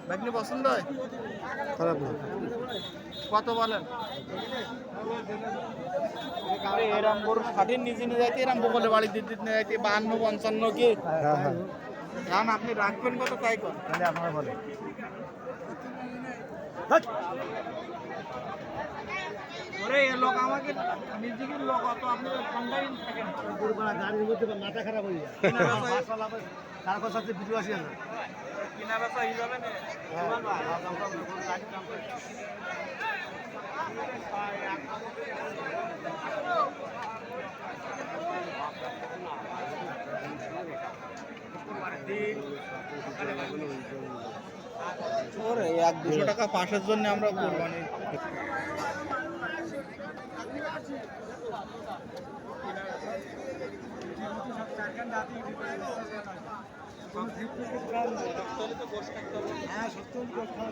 ভাগ্নি পছন্দ হয়? খারাপ না। কত বলেন? এরম গরু 60 নিচে নিয়ে যাইতে এরম বগলে বাড়ি দিতে নিয়ে যাইতে 52 55 কি? হ্যাঁ হ্যাঁ এখন আপনি রাখবেন কত তাই কর। তাহলে আপনারা বলেন। ওরে এ লোক আমাকে নিজেকে লোক অত আপনি ঠান্ডাই থাকেন। গাড়ির মধ্যে মাথা খারাপ হয়ে যায়। তারপর সাথে ভিডিও আসি না। কিনা বেচা হয়ে যাবে না? ওরে 1-200 টাকা পাশের জন্য আমরা কোরবানি হ্যাঁ 70 গোশ খাওয়া